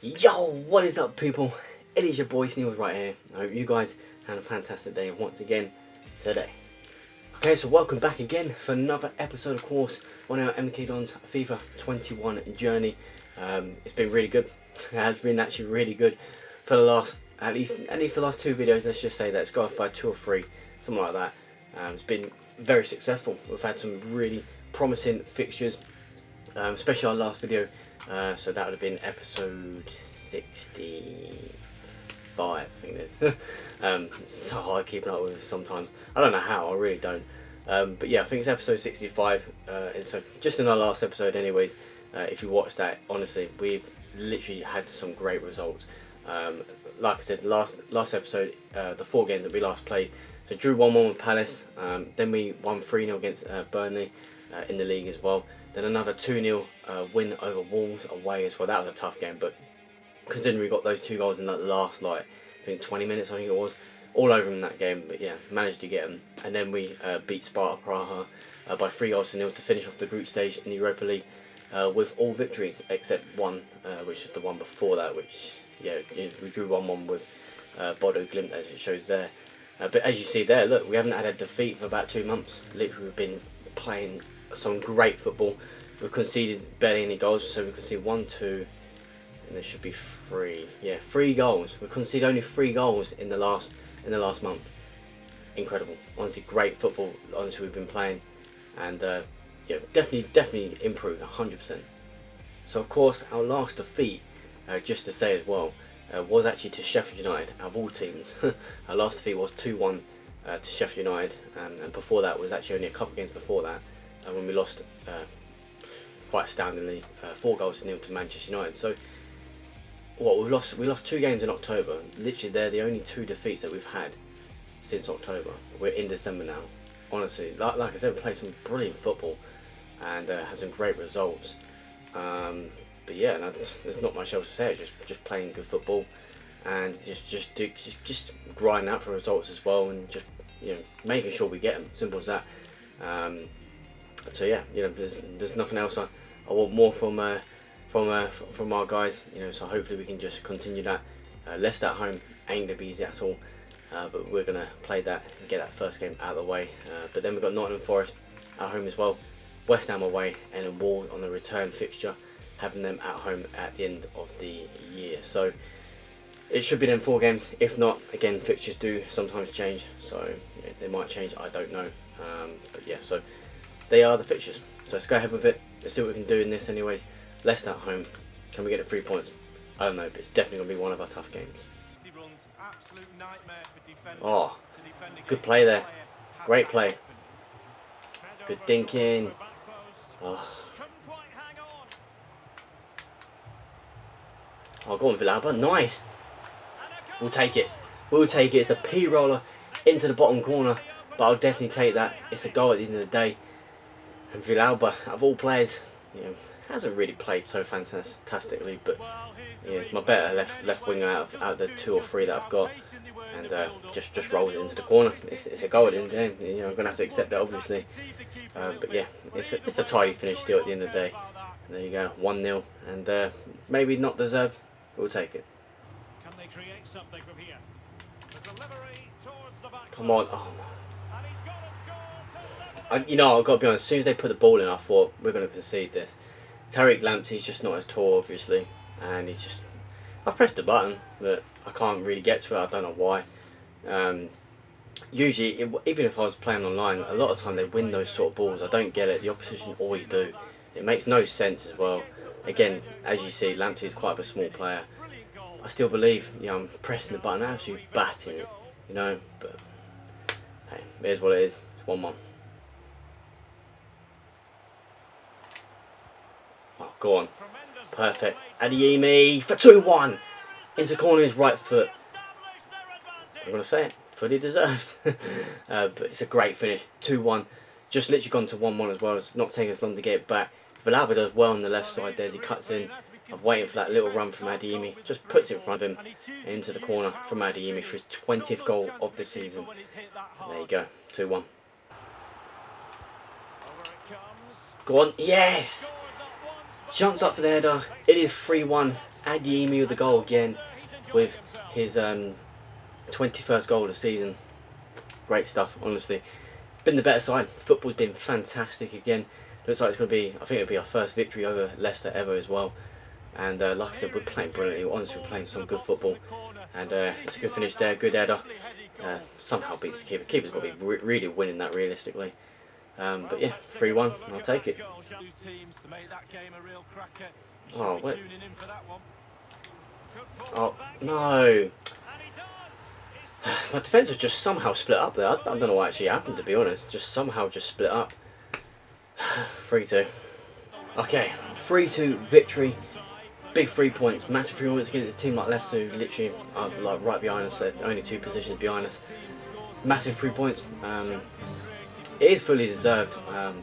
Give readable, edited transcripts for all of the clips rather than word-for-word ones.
Yo, what is up, people? It is your boy Sneebles right here. I hope you guys had a fantastic day once again today. Okay, so welcome back again for another episode, of course, on our MK Dons FIFA 21 journey. It's been really good. It has been actually really good for the last, at least the last two videos. Let's just say that it's got off by 2 or 3, something like that. It's been very successful. We've had some really promising fixtures, especially our last video. So that would have been episode 65, I think it is. It's so hard keeping up with sometimes. I don't know how, I really don't. But yeah, I think it's episode 65. And so just in our last episode anyways, if you watch that, honestly, we've literally had some great results. Like I said, last episode, the 4 games that we last played, so drew 1-1 with Palace, then we won 3-0 against Burnley in the league as well. Then another 2-0 win over Wolves away as well. That was a tough game, but considering we got those 2 goals in the last, I think 20 minutes, I think it was, all over in that game. But yeah, managed to get them. And then we beat Sparta Praha by 3-0 to finish off the group stage in the Europa League with all victories except one, which is the one before that, which, yeah, we drew 1-1 with Bodo Glimt, as it shows there. But as you see there, look, we haven't had a defeat for about 2 months. Literally, we've been playing some great football. We've conceded barely any goals, so we conceded 1, 2, and there should be 3. Yeah, 3 goals. We conceded only 3 goals in the last month. Incredible. Honestly, great football. Honestly, we've been playing, and yeah, definitely improved 100%. So of course, our last defeat, just to say as well, was actually to Sheffield United. Out of all teams, our last defeat was 2-1 to Sheffield United, and before that was actually only a couple of games before that. When we lost quite astoundingly 4-0 to Manchester United. So what we lost 2 games in October. Literally, they're the only 2 defeats that we've had since October. We're in December now. Honestly, like I said, we played some brilliant football and had some great results. But yeah, no, there's not much else to say. Just playing good football and just grinding out for results as well, and just, you know, making sure we get them. Simple as that. So yeah, you know, there's nothing else I want more from our guys, you know. So hopefully we can just continue that. Leicester at home ain't gonna be easy at all, but we're gonna play that and get that first game out of the way. But then we've got Nottingham Forest at home as well, West Ham away, and then Wolves on the return fixture, having them at home at the end of the year. So it should be them 4 games. If not, again, fixtures do sometimes change, so yeah, they might change, I don't know. But yeah, so they are the fixtures. So let's go ahead with it. Let's see what we can do in this anyways. Leicester at home. Can we get the 3 points? I don't know, but it's definitely going to be one of our tough games. Oh, good play there. Great play. Good thinking. Oh, go on, Villalba. Nice. We'll take it. We'll take it. It's a P-roller into the bottom corner, but I'll definitely take that. It's a goal at the end of the day. And Villalba, of all players, you know, hasn't really played so fantastically, but yeah, it's my better left winger out of the 2 or 3 that I've got, and just rolls it into the corner. It's a goal at the end of the day. You know, I'm gonna have to accept that, obviously. But yeah, it's a tidy finish still at the end of the day. And there you go, 1-0, and maybe not deserved. We'll take it. Come on. Oh. You know, I've got to be honest, as soon as they put the ball in, I thought we're going to concede this. Tariq Lamptey's just not as tall, obviously, and he's just... I've pressed the button, but I can't really get to it. I don't know why. Usually, even if I was playing online, a lot of the time they win those sort of balls. I don't get it. The opposition always do. It makes no sense as well. Again, as you see, Lamptey is quite a small player. I still believe, you know, I'm pressing the button, absolutely batting it, you know, but hey, it is what it is. It's 1-1. Oh, go on. Perfect. Adeyemi for 2-1. Into corner, his right foot. I'm going to say it. Fully deserved. But it's a great finish. 2-1. Just literally gone to 1-1 as well. It's not taking us long to get it back. Villalba does well on the left side there as he cuts in. I'm waiting for that little run from Adeyemi. Just puts it in front of him into the corner from Adeyemi for his 20th goal of the season. There you go. 2-1. Go on. Yes! Jumps up for the header. It is 3-1 Adeyemi with the goal again, with his 21st goal of the season. Great stuff, honestly. Been the better side. Football's been fantastic again. Looks like it's going to be, I think it'll be our first victory over Leicester ever as well. And like I said, we're playing brilliantly. Honestly, we're playing some good football. And it's a good finish there, good header. Somehow beats the keeper. Keeper's got to be really winning that realistically. But yeah, 3-1, I'll take it. Oh, wait. Oh, no. My defence was just somehow split up there. I don't know what actually happened, to be honest. Just somehow just split up. 3-2. Okay, 3-2 victory. Big 3 points. Massive 3 points against a team like Leicester, who literally are like right behind us. They're only 2 positions behind us. Massive 3 points. It is fully deserved,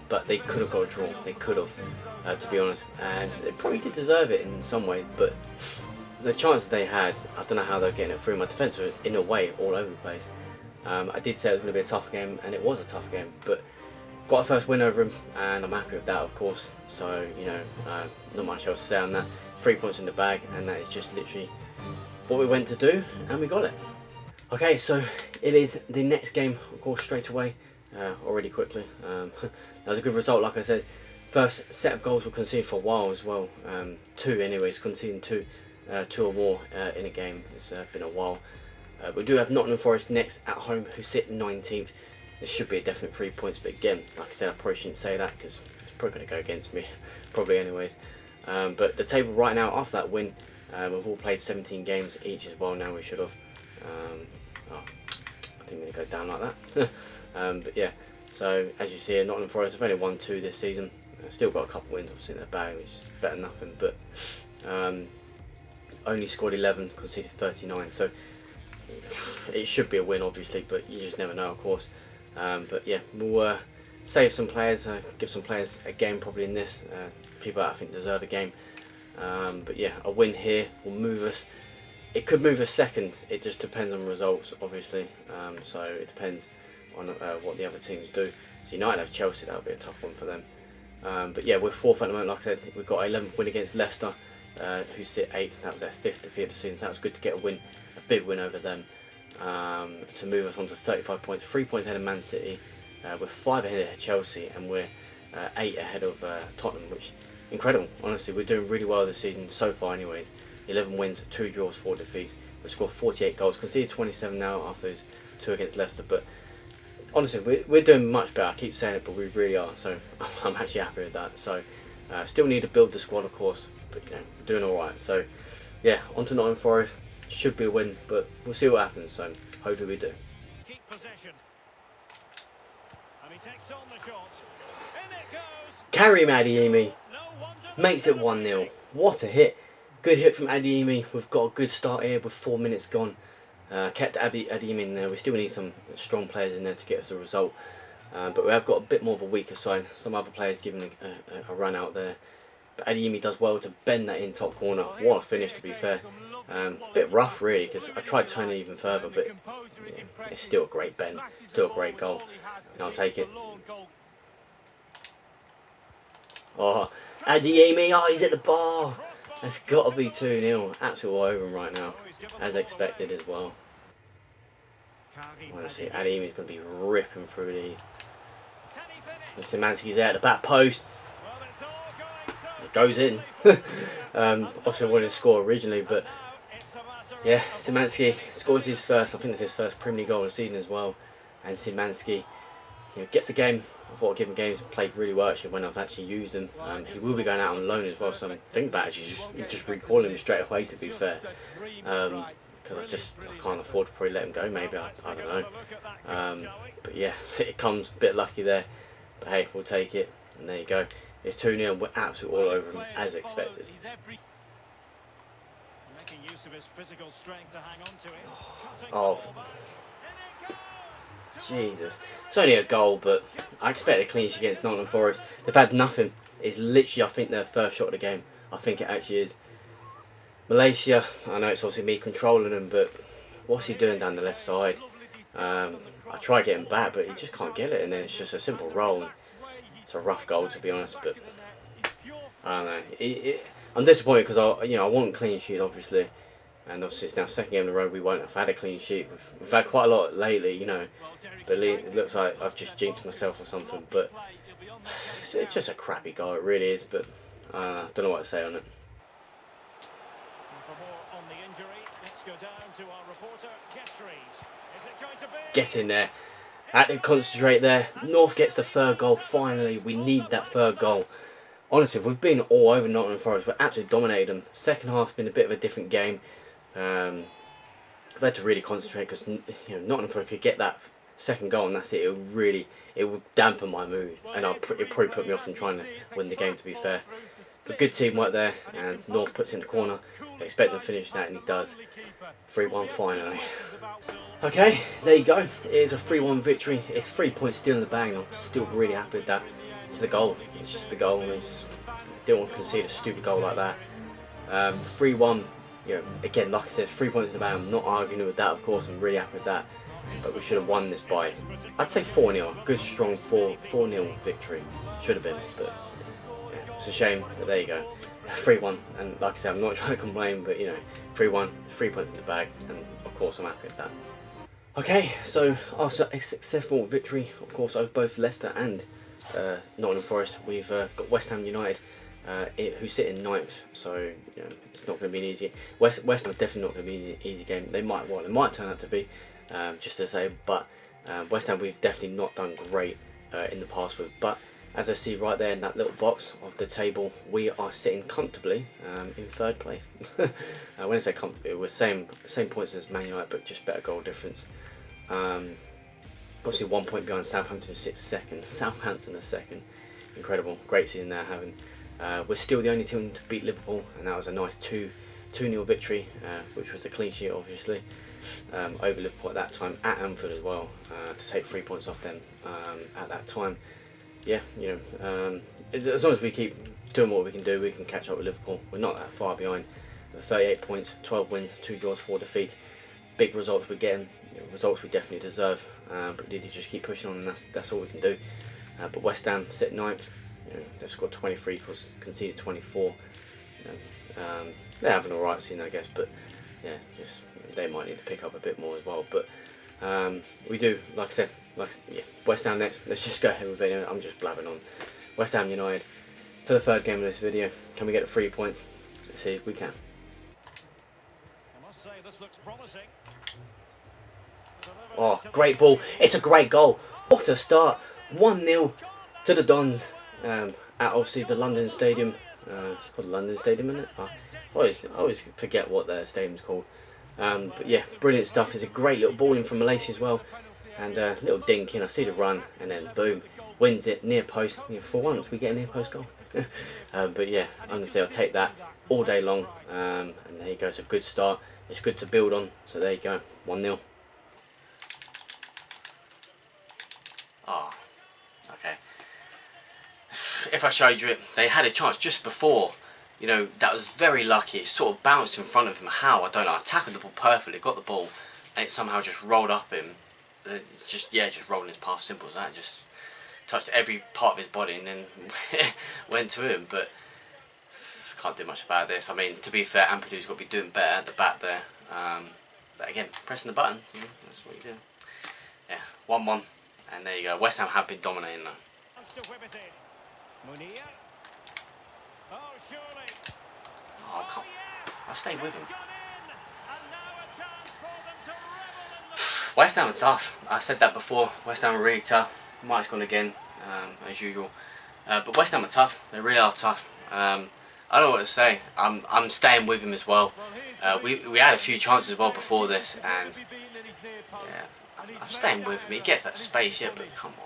but they could have got a draw. They could have, to be honest. And they probably did deserve it in some way, but the chances they had, I don't know how they're getting it through. My defence was, in a way, all over the place. I did say it was going to be a tough game, and it was a tough game, but got a first win over him, and I'm happy with that, of course. So, you know, not much else to say on that. 3 points in the bag, and that is just literally what we went to do, and we got it. Okay, so it is the next game, of course, straight away, already quickly. That was a good result, like I said. First set of goals were conceded for a while as well. 2 anyways, conceding 2 or more in a game. It's been a while. We do have Nottingham Forest next at home, who sit 19th. This should be a definite 3 points, but again, like I said, I probably shouldn't say that because it's probably going to go against me, probably anyways. But the table right now, after that win, we've all played 17 games each as well now. We should have. Oh, I didn't mean to go down like that. But yeah, so as you see, Nottingham Forest have only won 2 this season. Still got a couple wins obviously in their bag, which is better than nothing. But only scored 11, conceded 39. So it should be a win, obviously, but you just never know, of course. But yeah, we'll save some players, give some players a game probably in this. People that I think deserve a game. But yeah, a win here will move us. It could move us second. It just depends on results, obviously. So it depends on what the other teams do. So United have Chelsea, that'll be a tough one for them. But yeah, we're 4th at the moment. Like I said, we've got an 11th win against Leicester, who sit 8th. That was their 5th defeat of the season. So that was good to get a win, a big win over them, to move us on to 35 points, 3 points ahead of Man City. We're 5 ahead of Chelsea, and we're 8 ahead of Tottenham, which incredible. Honestly, we're doing really well this season so far anyways. 11 wins, 2 draws, 4 defeats. We've scored 48 goals, conceded 27 now after those 2 against Leicester. But honestly, we're doing much better. I keep saying it, but we really are. So I'm actually happy with that. So still need to build the squad, of course, but you know, we're doing all right. So yeah, on to Nottingham Forest. Should be a win, but we'll see what happens. So hopefully we do. Keep possession. And he takes on the shot. In it goes. Karim Adeyemi makes it 1-0. What a hit. Good hit from Adeyemi. We've got a good start here with 4 minutes gone. Kept Adeyemi in there. We still need some strong players in there to get us a result. But we have got a bit more of a weaker side. Some other players giving a run out there. But Adeyemi does well to bend that in top corner. What a finish, to be fair. Bit rough really, because I tried turning even further, but yeah, it's still a great bend. Still a great goal. And I'll take it. Oh, Adeyemi. Oh, he's at the bar. That's got to be 2-0. Absolutely all over him right now, as expected as well. Honestly, Adeyemi's going to be ripping through these. And Szymanski's there at the back post. It goes in. Obviously, I wanted to score originally, but yeah, Szymanski scores his first. I think it's his first Premier League goal of the season as well. And Szymanski, you know, gets a game. I thought I'd give him games, played really well actually when I've actually used him. He will be going out on loan as well, so I'm thinking about actually just recalling him straight away, to be fair. Because I can't afford to probably let him go, maybe, I don't know. But yeah, it comes a bit lucky there. But hey, we'll take it, and there you go. It's 2-0, we're absolutely all over him, as expected. Oh, Jesus. It's only a goal, but I expect a clean sheet against Nottingham Forest. They've had nothing. It's literally, I think, their first shot of the game. I think it actually is. Malaysia, I know it's obviously me controlling him, but what's he doing down the left side? I try getting back, but he just can't get it, and then it's just a simple roll. It's a rough goal, to be honest, but I don't know. I'm disappointed because I want clean sheet obviously, and obviously it's now second game in a row we won't have had a clean sheet. We've had quite a lot lately, but it looks like I've just jinxed myself or something. But it's just a crappy goal, it really is. But I don't know what to say on it. For more on the injury, let's go down to our reporter, Gestries. Is it going to be? Get in there. Had to concentrate there. North gets the third goal finally. We need that third goal. Honestly, we've been all over Nottingham Forest. We've absolutely dominated them. Second half's been a bit of a different game. I've had to really concentrate because Nottingham Forest could get that second goal and that's it. It would dampen my mood and it probably put me off from trying to win the game, to be fair. But good teamwork there, and North puts in the corner. I expect him to finish that, and he does. 3-1 finally. Okay, there you go. It is a 3-1 victory. It's 3 points still in the bag, and I'm still really happy with that. It's the goal. It's just the goal. Didn't want to concede a stupid goal like that. 3-1. Again, like I said, 3 points in the bag. I'm not arguing with that, of course. I'm really happy with that. But we should have won this by, I'd say 4-0. Good, strong 4-0 victory. Should have been, but yeah, it's a shame. But there you go. 3-1, and like I said, I'm not trying to complain, but 3-1, 3 points in the bag, and of course I'm happy with that. Okay, so after a successful victory, of course, over both Leicester and Nottingham Forest, we've got West Ham United, who sit in 9th, so it's not going to be an easy. West Ham is definitely not going to be an easy game. They might turn out to be, just to say, but West Ham we've definitely not done great in the past with, but. As I see right there in that little box of the table, we are sitting comfortably in 3rd place. When I say comfortably, we're same points as Man United, but just better goal difference. Obviously 1 point behind Southampton, sits second. Southampton is second. Incredible, great season they're having. We're still the only team to beat Liverpool, and that was a nice 2-0 victory, which was a clean sheet, obviously, over Liverpool at that time, at Anfield as well, to take 3 points off them at that time. Yeah, as long as we keep doing what we can do, we can catch up with Liverpool. We're not that far behind. 38 points, 12 wins, 2 draws, 4 defeats. Big results we're getting. Results we definitely deserve. But we need to just keep pushing on, and that's all we can do. But West Ham sit 9th. They've scored 23, conceded 24. They're having an alright season, I guess. But yeah, they might need to pick up a bit more as well. But we do, like I said. West Ham next. Let's just go ahead with it. I'm just blabbing on. West Ham United for the 3rd game of this video. Can we get the 3 points? Let's see if we can. I must say this looks promising. Oh, great ball! It's a great goal. What a start! 1-0 to the Dons at obviously the London Stadium. It's called London Stadium, isn't it? I always forget what their stadium's called. But yeah, brilliant stuff. It's a great little ball in from Malaysia as well. And a little dink in, I see the run, and then boom, wins it, near post. For once, we get a near post goal. But yeah, honestly, I'll take that all day long. And there you go, it's a good start. It's good to build on. So there you go, 1-0. Oh, okay. If I showed you it, they had a chance just before. That was very lucky. It sort of bounced in front of him. How? I don't know. I tackled the ball perfectly, got the ball, and it somehow just rolled up him. Just rolling his path, simple as that. Just touched every part of his body and then went to him. But can't do much about this. I mean, to be fair, Ampadu's got to be doing better at the back there. But again, pressing the button, that's what you do. Yeah, 1-1, and there you go. West Ham have been dominating though. Oh, I can't. I'll stay with him. West Ham are tough. I said that before. West Ham are really tough. Mike's gone again, as usual. But West Ham are tough. They really are tough. I don't know what to say. I'm staying with him as well. We had a few chances as well before this, and yeah, I'm staying with him. He gets that space, yeah, but come on.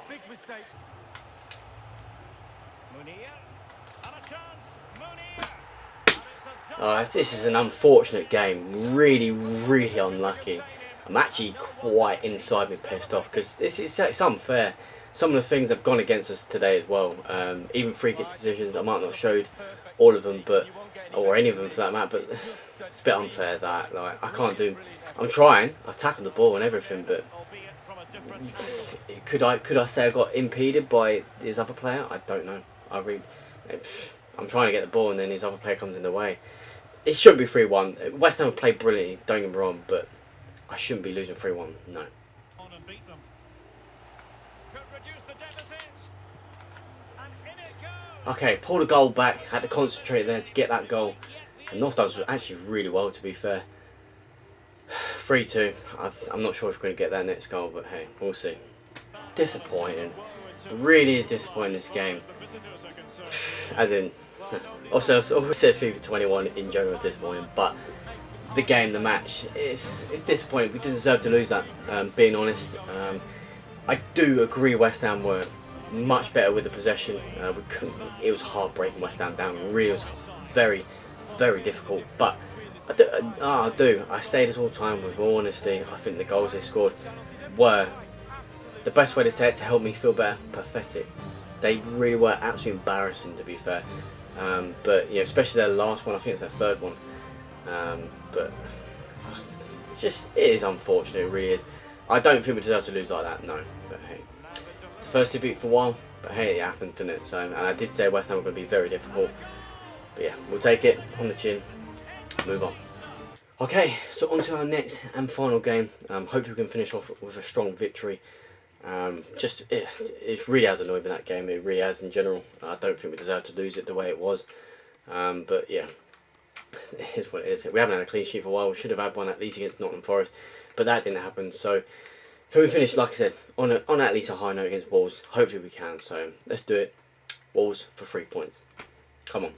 This is an unfortunate game. Really, really unlucky. I'm actually quite inside me pissed off because it's unfair. Some of the things have gone against us today as well. Even free kick decisions, I might not have showed all of them, or any of them for that matter, but it's a bit unfair that I can't do. I'm trying. I've tackled the ball and everything, but could I say I got impeded by his other player? I don't know. I'm trying to get the ball and then his other player comes in the way. It should be 3-1. West Ham have played brilliantly, don't get me wrong, but I shouldn't be losing 3-1, no. On and beat them. Could reduce the deficit. And in it goes. Okay, pull the goal back, had to concentrate there to get that goal. And North does actually really well, to be fair. 3-2. I'm not sure if we're going to get that next goal, but hey, we'll see. Disappointing. It really is disappointing, this game. As in, also I've always said FIFA 21 in general is disappointing, but the game, the match, it's disappointing. We didn't deserve to lose that, being honest. I do agree West Ham were much better with the possession. We couldn't, it was hard breaking West Ham down. It really was very, very difficult. But I say this all the time with all honesty. I think the goals they scored were, the best way to say it, to help me feel better, pathetic. They really were absolutely embarrassing, to be fair. But you know, especially their last one, I think it's their third one. But it's just, it is unfortunate, it really is. I don't think we deserve to lose like that, no. But hey, it's the first defeat for a while, but hey, it happened, didn't it? So, and I did say West Ham were going to be very difficult. But yeah, we'll take it on the chin, move on. Okay, so on to our next and final game. Hopefully we can finish off with a strong victory. It really has annoyed me, that game. It really has in general. I don't think we deserve to lose it the way it was. But yeah, it is what it is. We haven't had a clean sheet for a while. We should have had one at least against Nottingham Forest, but that didn't happen. So can we finish, like I said, on at least a high note against Wolves? Hopefully we can. So let's do it. Wolves for 3 points. Come on.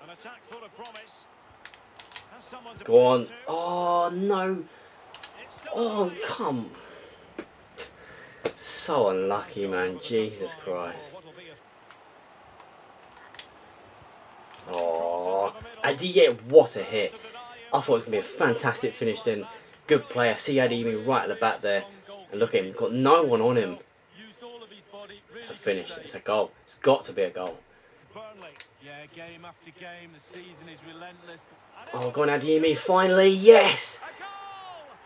An attack full of promise. Go on. Oh no. Oh come. So unlucky, man. Jesus Christ. Oh, what a hit. I thought it was going to be a fantastic finish then. Good play. I see Adeyemi right at the back there. And look at him. He's got no one on him. It's a finish. It's a goal. It's got to be a goal. Oh, go on, Adeyemi. Finally. Yes.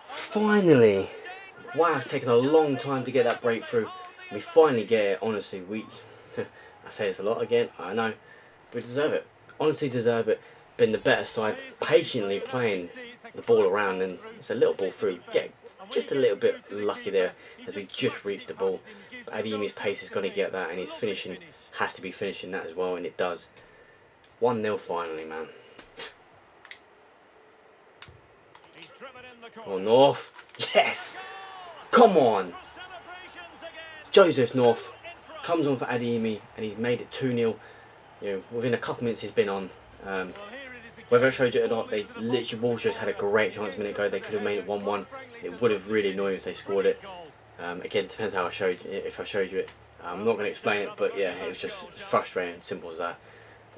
Finally. Wow, it's taken a long time to get that breakthrough. We finally get it. Honestly, I say this a lot again, I know. We deserve it. Honestly deserve it. Been the better side, patiently playing the ball around, and it's a little ball through. Get just a little bit lucky there as we just reached the ball. But Adeyemi's pace is going to get that, and his finishing has to be finishing that as well, and it does. 1-0 finally, man. Oh, North. Yes. Come on! Joseph North comes on for Adeyemi and he's made it 2-0. You know, within a couple minutes he's been on. Whether it showed you or not, they literally, Wolves just had a great chance a minute ago. They could have made it 1-1. It would have really annoyed if they scored it. Again, it depends how I showed you, if I showed you it. I'm not going to explain it, but yeah, it was just frustrating, simple as that.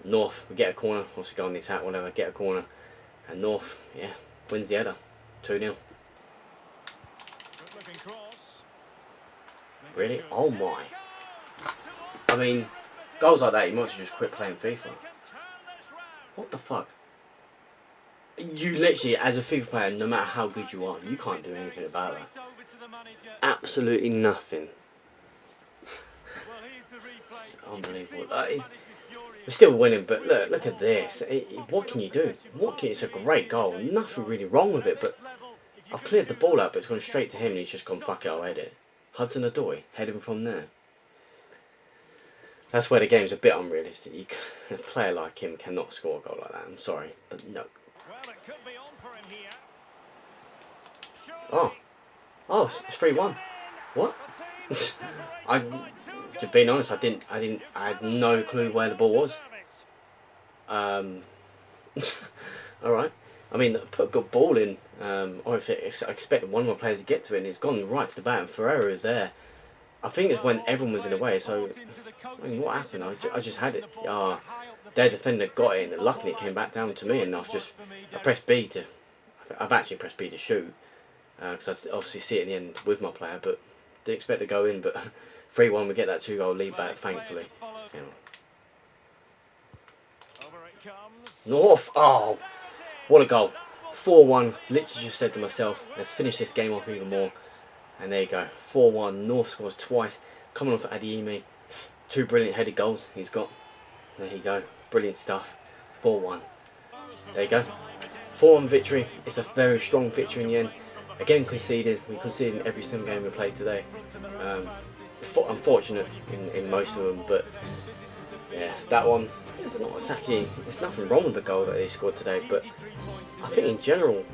North, we get a corner, also go on the attack, whatever, get a corner. And North, yeah, wins the header. 2-0. Really? Oh my. I mean, goals like that, you might as well just quit playing FIFA. What the fuck? You literally, as a FIFA player, no matter how good you are, you can't do anything about that. Absolutely nothing. Unbelievable. We're still winning, but look at this. What can you do? It's a great goal. Nothing really wrong with it, but I've cleared the ball out, but it's gone straight to him and he's just gone, fuck it, I'll head it. Hudson-Odoi, heading from there. That's where the game's a bit unrealistic. A player like him cannot score a goal like that. I'm sorry, but no. Oh, it's 3-1. What? To be honest, I had no clue where the ball was. All right. I mean, put a good ball in. I expected one of my players to get to it, and it's gone right to the bat, and Ferreira is there. I think it's when everyone was in the way, so I mean, what happened? I just had it. Their defender got it, and luckily it came back down to me, and I pressed B to. I've actually pressed B to shoot, because I obviously see it in the end with my player, but didn't expect to go in. But 3-1, we get that 2-goal lead back, thankfully. Yeah. North, oh, what a goal. 4-1, literally just said to myself, let's finish this game off even more. And there you go, 4-1, North scores twice, coming on for Adeyemi. 2 brilliant headed goals he's got. There you go. Brilliant stuff. 4-1. There you go. 4-1 victory. It's a very strong victory in the end. Again conceded. We conceded in every single game we played today. Unfortunate in most of them, but yeah, that one, it's not exactly, there's nothing wrong with the goal that they scored today, but I think in general,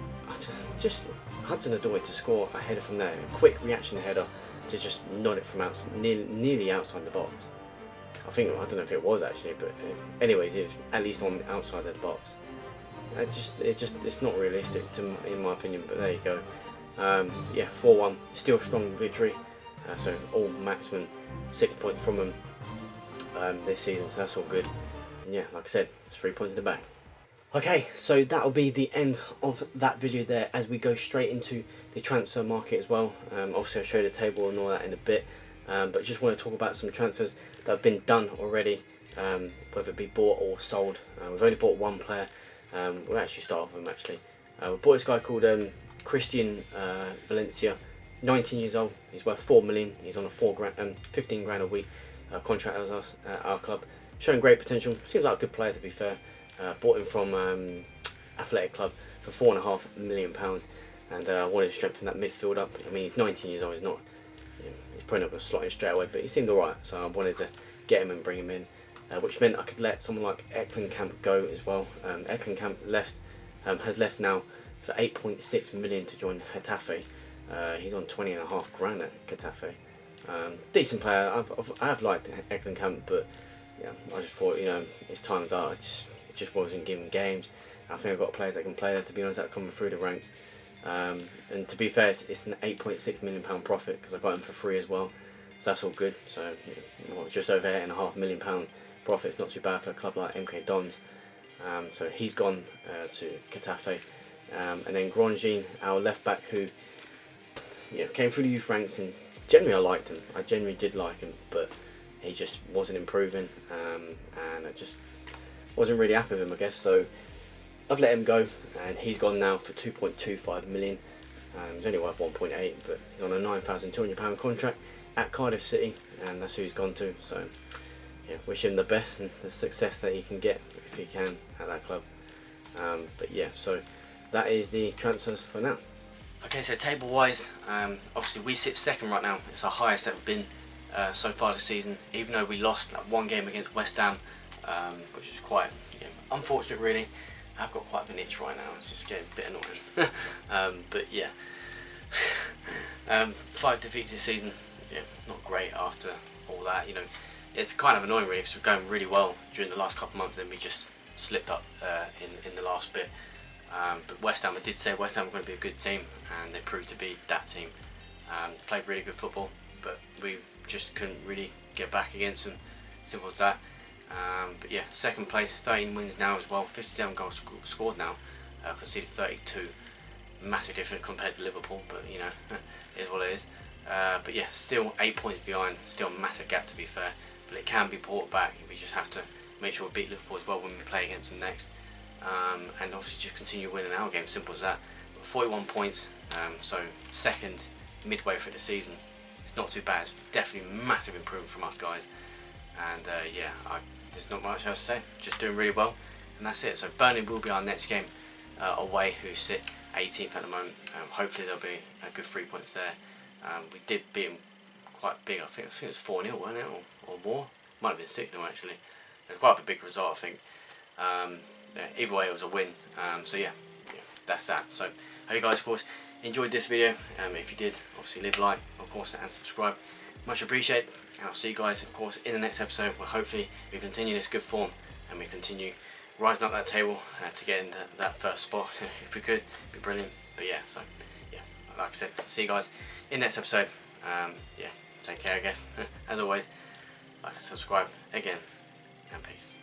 just Hudson-Odoi to score a header from there, a quick reaction header to just nod it from nearly outside the box. I don't know if it was actually, but anyways, it was at least on the outside of the box. It's not realistic in my opinion, but there you go. Yeah, 4-1, still strong victory. So all maximum 6 points from them this season, so that's all good. And yeah, like I said, it's 3 points in the bag. Okay, so that'll be the end of that video there, as we go straight into the transfer market as well. Obviously I'll show you the table and all that in a bit, but just want to talk about some transfers that have been done already, whether it be bought or sold. We've only bought one player. We'll actually start off with him actually. We bought this guy called Christian Valencia, 19 years old. He's worth 4 million. He's on a 15 grand a week contract with us at our club. Showing great potential. Seems like a good player, to be fair. Bought him from Athletic Club for £4.5 million, and I wanted to strengthen that midfield up. I mean, he's 19 years old. He's not. He's probably not going to slot in straight away, but he seemed alright. So I wanted to get him and bring him in, which meant I could let someone like Eklenkamp go as well. Eklenkamp has left now for 8.6 million to join Getafe. He's on 20.5 grand at Getafe. Decent player. I've liked Eklenkamp, but yeah, I just thought, his time's up. It just wasn't given games. I think I've got players that can play there, to be honest, that are coming through the ranks. And to be fair, it's an £8.6 million profit because I got him for free as well. So that's all good. So just over £8.5 million profit. It's not too bad for a club like MK Dons. So he's gone to Getafe. And then Grandjean, our left back, who came through the youth ranks, and generally I liked him. I genuinely did like him, but he just wasn't improving, and I just wasn't really happy with him, I guess. So I've let him go, and he's gone now for 2.25 million. He's only worth 1.8, but he's on a £9,200 contract at Cardiff City, and that's who he's gone to. So yeah, wish him the best and the success that he can get if he can at that club. But yeah, so that is the transfers for now. Okay, so table wise, obviously we sit second right now. It's our highest ever been so far this season, even though we lost one game against West Ham, which is quite unfortunate really. I've got quite an itch right now, it's just getting a bit annoying. But yeah, 5 defeats this season, not great after all that. It's kind of annoying really, because we're going really well during the last couple of months, then we just slipped up in the last bit. But West Ham, I did say West Ham were going to be a good team, and they proved to be that team. Played really good football, but we just couldn't really get back against them. Simple as that. But yeah, second place, 13 wins now as well, 57 goals scored now, conceded 32. Massive difference compared to Liverpool, but it is what it is. But yeah, still 8 points behind, still a massive gap to be fair, but it can be brought back. We just have to make sure we beat Liverpool as well when we play against them next. And obviously just continue winning our game, simple as that. 41 points, so second midway through the season. It's not too bad. It's definitely massive improvement from us guys. And yeah, there's not much else to say. Just doing really well, and that's it. So Burnley will be our next game away, who sit 18th at the moment. Hopefully there'll be a good 3 points there. We did beat them quite big. I think it was 4-0, wasn't it, or more? Might have been 6-0 actually. It was quite a big result, I think. Either way, it was a win. So yeah, that's that. So hope you guys, of course, enjoyed this video. If you did, obviously leave a like, of course, and subscribe. Much appreciated. And I'll see you guys, of course, in the next episode, where hopefully we continue this good form and we continue rising up that table to get in that first spot. If we could, it'd be brilliant. But yeah, so yeah, like I said, see you guys in the next episode. Yeah, take care, I guess. As always, like and subscribe again, and peace.